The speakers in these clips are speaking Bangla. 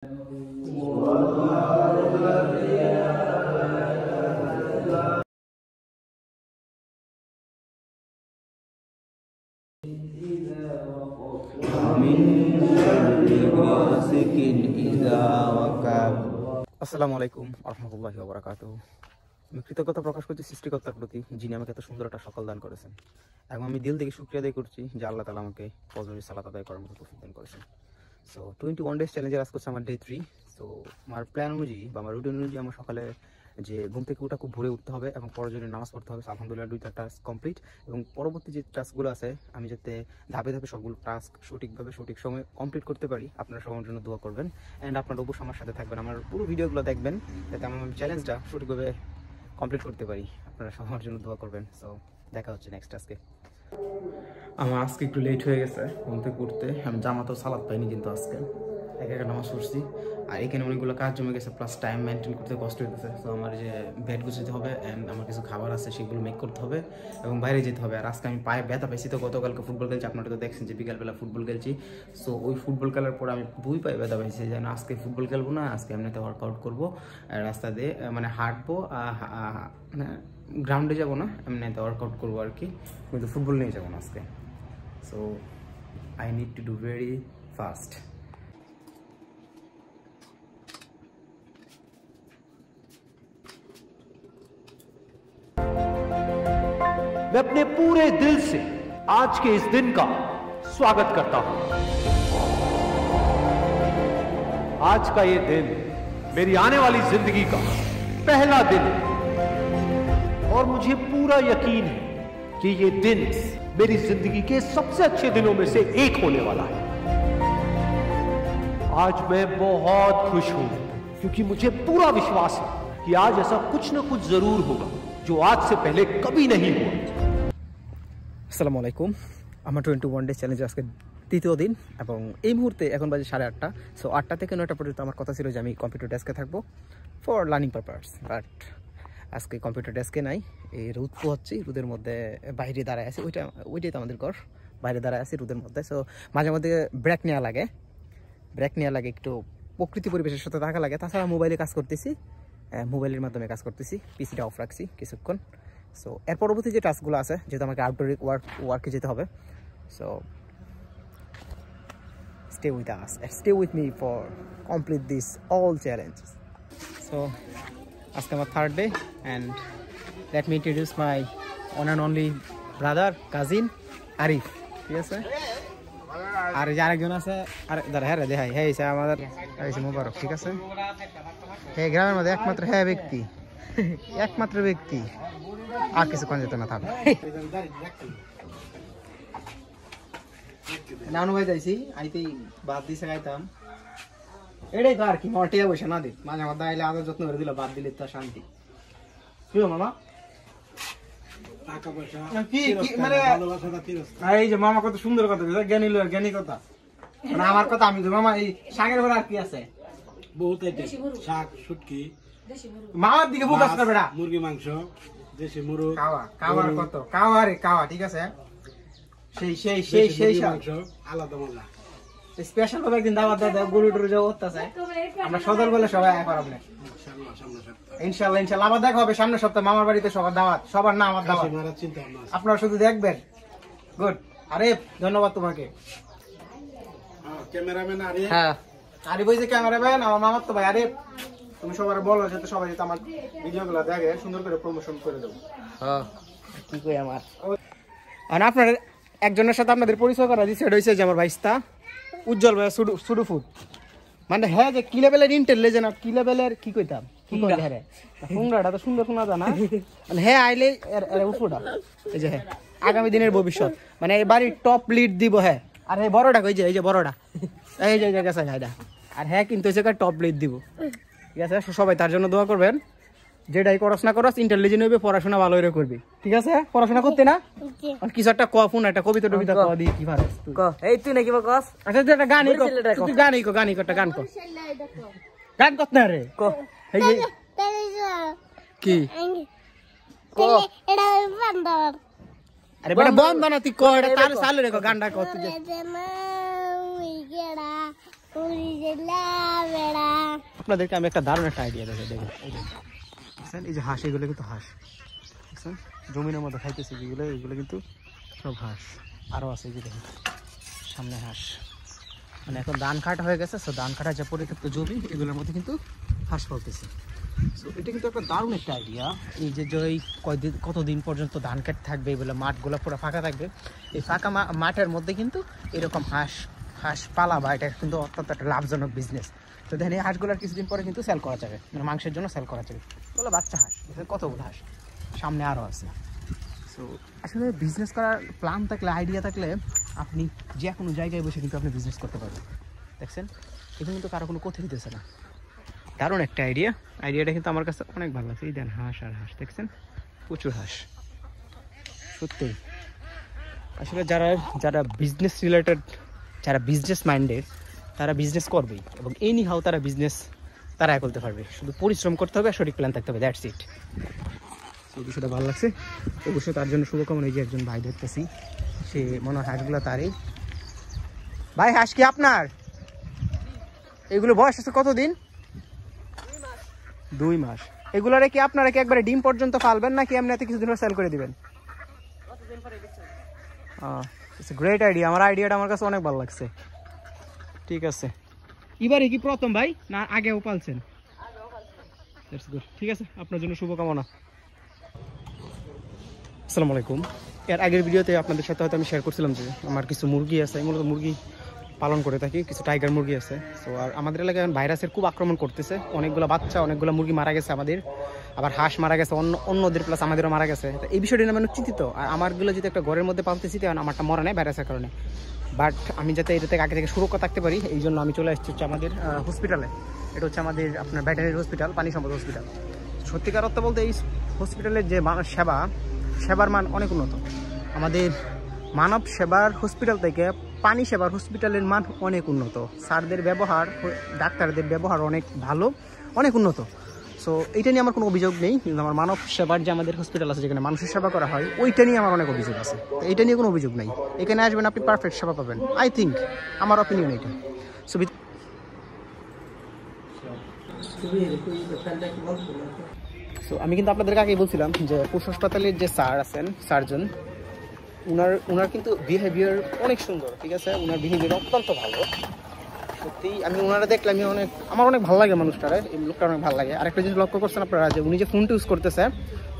আসসালামু আলাইকুম রহমতুল্লাহি ওয়া বারাকাতুহু। আমি কৃতজ্ঞতা প্রকাশ করছি সৃষ্টিকর্তার প্রতি, যিনি আমাকে এত সুন্দর একটা সকাল দান করেছেন, এবং আমি দিল থেকে শুকরিয়া আদায় করছি যে আল্লাহ তাআলা আমাকে ফজরের সালাত আদায় করার মতো তৌফিক দান করেছেন। সো 21 ডেজ চ্যালেঞ্জের আজকে হচ্ছে আমার ডে 3। সো আমার প্ল্যান অনুযায়ী বা আমার রুটিন অনুযায়ী আমার সকালে যে ঘুম থেকে ওঠা খুব ভোরে উঠতে হবে এবং প্রয়োজনীয় নামাজ পড়তে হবে। আলহামদুলিল্লাহ 2টা টাস্ক কমপ্লিট, এবং পরবর্তী যে টাস্কগুলো আছে আমি যাতে ধাপে ধাপে সবগুলো টাস্ক সঠিকভাবে সঠিক সময়ে কমপ্লিট করতে পারি। আপনারা সবার জন্য দোয়া করবেন, অ্যান্ড আপনারা অবশ্যই আমার সাথে থাকবেন, আমার পুরো ভিডিওগুলো দেখবেন যাতে আমি চ্যালেঞ্জটা সঠিকভাবে কমপ্লিট করতে পারি। আপনারা সবার জন্য দোয়া করবেন। সো দেখা হচ্ছে নেক্সট টাস্কে। আমার আজকে একটু লেট হয়ে গেছে ঘুম থেকে উঠতে। আমি জামাতেও সালাদ পাইনি, কিন্তু আজকে একা নামাজ পড়ছি, আর এখানে অনেকগুলো কাজ জমে গেছে, প্লাস টাইম মেনটেন করতে কষ্ট হইতেছে। তো আমার যে বেড গুছাতে হবে, অ্যান্ড আমার কিছু খাবার আছে সেগুলো মেক করতে হবে, এবং বাইরে যেতে হবে। আর আজকে আমি পায়ে ব্যথা পেয়েছি, তো গতকালকে ফুটবল খেলছি, আপনারা তো দেখছেন যে বিকালবেলা ফুটবল খেলছি। সো ওই ফুটবল খেলার পর আমি 2 পায়ে ব্যথা পেয়েছি, যেন আজকে ফুটবল খেলবো না, আজকে এমনিতে ওয়ার্কআউট করবো, রাস্তা দিয়ে মানে হাঁটবো, মানে গ্রাউন্ডে যাবো না, এমনিতে ওয়ার্কআউট করবো আর কি, কিন্তু ফুটবল নিয়ে যাবো না আজকে। So I need to do very fast. मैं अपने पूरे दिल से आज के इस दिन का स्वागत करता हूं। आज का ये दिन मेरी आने वाली जिंदगी का पहला दिन है, और मुझे पूरा यकीन है कि ये दिन मेरी जिंदगी के सबसे अच्छे दिनों में से एक होने वाला है। आज मैं बहुत खुश हूं, क्योंकि मुझे पूरा विश्वास है कि आज ऐसा कुछ ना कुछ जरूर होगा जो आज से पहले कभी नहीं हुआ। আসসালামু আলাইকুম। আমার 21 ডে চ্যালেঞ্জ আজকে তৃতীয় দিন, এবং এই মুহূর্তে এখন বাজে 8:30। সো 8টা থেকে 9টা পর্যন্ত আমার কথা ছিল যে আমি কম্পিউটার ডেস্কে থাকবো ফর লার্নিং পারপাস, বাট আজকে কম্পিউটার ডেস্কে নাই। এই রোদ পোহাচ্ছি, রোদের মধ্যে বাইরে দাঁড়ায় আছি, ওইটাই তো আমাদের ঘর, বাইরে দাঁড়ায় আছি রোদের মধ্যে। সো মাঝে মধ্যে ব্রেক নেওয়া লাগে, একটু প্রকৃতি পরিবেশের সাথে থাকা লাগে। তাছাড়া মোবাইলে কাজ করতেছি, মোবাইলের মাধ্যমে কাজ করতেছি, পিসিটা অফ রাখছি কিছুক্ষণ। সো এর পরবর্তী যে টাস্কগুলো আছে, যেহেতু আমাকে আউটডোর ওয়ার্কে যেতে হবে, so stay with us and stay with me for complete this all challenges. So আজকে আমার 3rd day, and let me introduce my one and only brother, cousin Arif. ঠিক আছে, আর যে আরেকজন আছে, আরে দাঁড়া, হ্যাঁ দেখাই, হ্যাঁ এসে আমাদের মোবারক। ঠিক আছে, হ্যাঁ গ্রামের মধ্যে একমাত্র একমাত্র ব্যক্তি, আর কিছুক্ষণ যেত না থাকবে। নানু ভাই যাইছি, আইতেই বাদ দিছে খাইতাম, এটাই তো আর কি। মটিয়া বসে না দিই, মাঝে মধ্যে আইলে আদর যত্ন করে দিল, বাদ দিলে তো শান্তি। কি মামা এই যে মামা কত সুন্দর কথা, জ্ঞানী কথা, মানে আমার কথা আমি তো মামা। এই শাকের ঘরে আর কি আছে? বহুত শাক, শুটকি, মামার দিকে ফোকাস করবে না। মুরগি মাংস, দেশি মুরগ, কাওয়ার কত কাওয়া। ঠিক আছে, সেই মাংস আলাদা মজা। স্পেশাল ভাবে একদিন দাওয়াত দেয়, গরু টরু যাওয়া করতেছে, আমরা সদর বলে সবাই করাবো ইনশাল্লাহ। আবার দেখা হবে সামনের সপ্তাহে মামার বাড়িতে, সবার দাওয়াত, সবার না আমার দাওয়াত, আপনারা শুধু দেখবেন। গুড। আরে ধন্যবাদ তোমাকে। ক্যামেরাম্যান আরে, হ্যাঁ আরে বই যে ক্যামেরাম্যান আমার মামার তো ভাই। আরে তুমি সবার বলো যাতে সবাই যাতে আমার ভিডিওগুলো দেখে, সুন্দর করে প্রমোশন করে দেবো। হ্যাঁ কি কই আমার, আর আপনার একজনের সাথে আপনাদের পরিচয় করা দিচ্ছে, সেটা হচ্ছে যে আমার ভাইস্তা উজ্জ্বল ভাই সুডু ফুড। মানে হ্যাঁ যে কি লেভেলের ইন্টেলিজেন্ট, আর কি লেভেলের কি কইতাম, কি কই হ্যাঁ ফুংরাটা তো সুন্দর শোনা যায় না, মানে হ্যাঁ আইলে উঠোটা এই যে হ্যাঁ আগামী দিনের ভবিষ্যৎ, মানে এই বাড়ির টপ লিড দিব। হ্যাঁ আর এই বড়টা কই যে এই যে বড়টা এই যে গেছে গাইডা, আর হ্যাঁ কিন্তু হচ্ছে টপ লিড দিব। ঠিক আছে, সবাই তার জন্য দোয়া করবেন। যেটাই করস না করস, ইন্টেলিজেন্ট হইবে, পড়াশোনা ভালো হইরে করবি। ঠিক আছে, পড়াশোনা করতে না কিছু একটা কোন একটা কবিতা টবিতা ক দি কি পারস তুই, এই তুই নাকি কস। আচ্ছা তুই একটা গানই কর, তুই গানই কর, একটা গান কর, গান কর না রে ক। এই কি ক, এটা বন্ধ, আরে বড় বন্ধ না, তুই ক, এটা তার চালু রে, গানটা কর তুই। আপনাদেরকে আমি একটা দারুণ একটা আইডিয়া দেবো। দেখুন দেখছেন এই যে হাঁস, এগুলো কিন্তু হাঁস দেখছেন জমিনের মধ্যে খাইতেছে যেগুলো, এগুলো কিন্তু সব হাঁস। আরও আছে এই যে দেখুন সামনে হাঁস, মানে এখন ধান কাটা হয়ে গেছে। সো ধান কাটা যে পরিত্যক্ত জমি এগুলোর মধ্যে কিন্তু হাঁস ফলতেছে। সো এটা কিন্তু একটা দারুণ একটা আইডিয়া। এই যে কতদিন পর্যন্ত ধান কাট থাকবে, এগুলো মাঠগুলো পুরো ফাঁকা থাকবে, এই ফাঁকা মাঠের মধ্যে কিন্তু এরকম হাঁস পালা বা এটা কিন্তু অত্যন্ত একটা লাভজনক বিজনেস। তো দেখেন এই হাঁসগুলোর কিছুদিন পরে কিন্তু সেল করা যাবে, মানে মাংসের জন্য সেল করা যাবে। এগুলো বাচ্চা হাঁস, কতগুলো হাঁস সামনে আরও আছে। সো আসলে বিজনেস করার প্ল্যান থাকলে, আইডিয়া থাকলে আপনি যে কোনো জায়গায় বসে কিন্তু আপনি বিজনেস করতে পারবেন। দেখছেন এটা কিন্তু কারো কোনো ক্ষতি হইতেছে না, দারুণ একটা আইডিয়াটা কিন্তু আমার কাছে অনেক ভালো লাগছে। এই দেন হাঁস আর হাঁস দেখছেন, প্রচুর হাঁস। সত্যি আসলে যারা বিজনেস রিলেটেড, যারা বিজনেস মাইন্ডেড, তারা বিজনেস করবেই এবং এনি হাউ তারা বিজনেস তারা করতে পারবে। শুধু পরিশ্রম করতে হবে, সঠিক প্ল্যান থাকতে হবে, দ্যাটস ইট। সেই বিষয়টা ভালো লাগছে, অবশ্যই তার জন্য শুভকামনা। এই যে একজন ভাই দেখতেছি, সে মনে হয় হাঁসগুলো তারই। ভাই হাঁস কি আপনার? এগুলো বয়স আছে কতদিন? 2 মাস। এগুলোরে কি আপনারা কি একবারে ডিম পর্যন্ত ফালবেন নাকি এমনিতে কিছুদিন পর সেল করে দিবেন? গ্রেট আইডিয়া, আমার আইডিয়াটা আমার কাছে অনেক ভালো লাগছে। ঠিক আছে, এবারে কি প্রথম ভাই না আগেও পালছেন? ঠিক আছে, আপনার জন্য শুভকামনা। আসসালামু আলাইকুম। এর আগের ভিডিওতে আপনাদের সাথে হয়তো আমি শেয়ার করছিলাম যে আমার কিছু মুরগি আছে, আমি মূলত মুরগি পালন করে থাকি, কিছু টাইগার মুরগি আছে। সো আর আমাদের এলাকায় ভাইরাসের খুব আক্রমণ করতেছে, অনেকগুলো বাচ্চা, অনেকগুলো মুরগি মারা গেছে আমাদের, আবার হাঁস মারা গেছে, অন্যদের প্লাস আমাদেরও মারা গেছে। তো এই বিষয়টি নিয়ে আমি চিন্তিত। আর আমারগুলো যদি একটা ঘরের মধ্যে পালতেছি, তখন আমারটা মরা নেই ভাইরাসের কারণে, বাট আমি যাতে এটা থেকে আগে থেকে সুরক্ষা থাকতে পারি, এই জন্য আমি চলে আসছি হচ্ছে আমাদের হসপিটালে। এটা হচ্ছে আমাদের আপনার ভেটেরিনারি হসপিটাল, পানি সম্পদ হসপিটাল। সত্যিকার অর্থ বলতে এই হসপিটালের যে সেবার মান অনেক উন্নত। আমাদের মানব সেবার হসপিটাল থেকে পানি সেবার হসপিটালের মান অনেক উন্নত। স্যারদের ব্যবহার, ডাক্তারদের ব্যবহার অনেক ভালো, অনেক উন্নত। সো এইটা নিয়ে আমার কোনো অভিযোগ নেই। কিন্তু আমার মানব সেবার যে আমাদের হসপিটাল আছে, যেখানে মানুষের সেবা করা হয়, ওইটা নিয়ে আমার অনেক অভিযোগ আছে। তো এইটা নিয়ে কোনো অভিযোগ নেই। এখানে আসবেন, আপনি পারফেক্ট সেবা পাবেন, আই থিঙ্ক, আমার অপিনিয়ন এইটা। সো আমি কিন্তু আপনাদেরকে আগেই বলছিলাম যে পশু হাসপাতালের যে স্যার আছেন, সার্জন, ওনার কিন্তু বিহেভিয়ার অনেক সুন্দর। ঠিক আছে, ওনার বিহেভিয়ার অত্যন্ত ভালো। সত্যি আমি ওনারা দেখলে আমার অনেক ভালো লাগে, মানুষটারে, এই লোকটা অনেক ভালো লাগে। আরেকটা জিনিস লক্ষ্য করছেন আপনারা, যে উনি যে ফোনটা ইউজ করতেছে,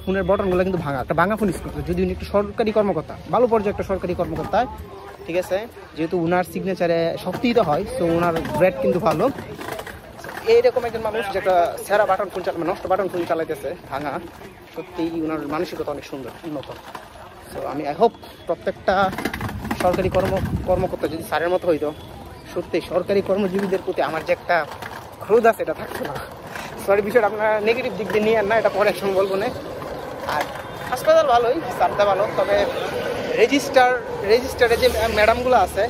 ফোনের বটনগুলো কিন্তু একটা ভাঙা ফোন ইউজ করতেছে। যদি উনি একটু সরকারি কর্মকর্তা, ভালো পর্যায়ে একটা সরকারি কর্মকর্তা, ঠিক আছে, যেহেতু ওনার সিগনেচারে শক্তিত হয়, তো ওনার গ্রেড কিন্তু ভালো। এইরকম একজন মানুষ যে একটা সেরা বাটন ফোন নষ্ট বাটন ফোন চালাইতেছে ভাঙা, সত্যি ওনার মানসিকতা অনেক সুন্দর, উন্নত। সো আমি আই হোপ প্রত্যেকটা সরকারি কর্মকর্তা যদি স্যারের মতো হইতো, সত্যি সরকারি কর্মজীবীদের প্রতি আমার যে একটা ক্রোধ আছে, এটা থাকতো না। সরি, বিষয়টা আপনারা নেগেটিভ দিক দিয়ে নিয়ে আন না, এটা পরে একসঙ্গে বলবো না। আর হাসপাতাল ভালোই, স্যারটা ভালো, তবে রেজিস্টারে যে ম্যাডামগুলো আছে,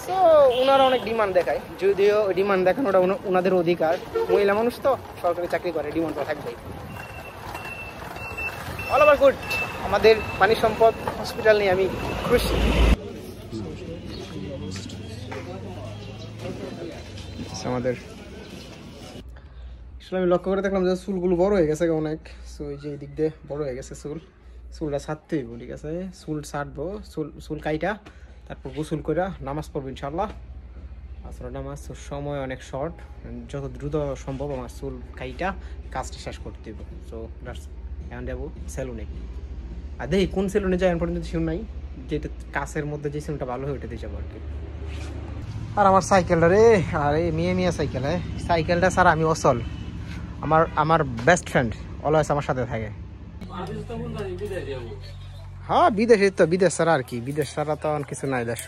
সো ওনারা অনেক ডিমান্ড দেখায়। যদিও ডিমান্ড দেখানোটা ওনাদের অধিকার, মহিলা মানুষ তো সরকারি চাকরি করে, ডিমান্ডটা থাকবেই। All over good. আমাদের পানি সম্পদ হসপিটাল নিয়ে আমি খুশি। আমাদের আসলে আমি লক্ষ্য করে দেখলাম যে চুলগুলো বড় হয়ে গেছে অনেক। সো এই যে এই দিক দিয়ে বড় হয়ে গেছে চুলটা ছাড়তে হইব। ঠিক আছে, চুল ছাড়বো, চুল কাইটা তারপর গোসল করে নামাজ পড়বো ইনশাল্লাহ। আসলে নামাজ সময় অনেক শর্ট, যত দ্রুত সম্ভব আমার চুল কাইটা কাজটা শেষ করতে হইব। সো এখন যাবো সেলুনে। আর দেখি কোন সেলুনে যাই, এখন পর্যন্ত শিউর নাই, যেটা কাছের মধ্যে যে সেলুনটা ভালো হয় ওইটাতে যাবো আর কি। আর আমার সাইকেলটা রে, আরে মিয়া সাইকেল, সাইকেলটা ছাড়া আমি অচল। আমার বেস্ট ফ্রেন্ড অলওয়েজ আমার সাথে থাকে। হ্যাঁ বিদেশে তো, বিদেশ ছাড়া আর কি, বিদেশ ছাড়া তো কিছু নাই দেশ।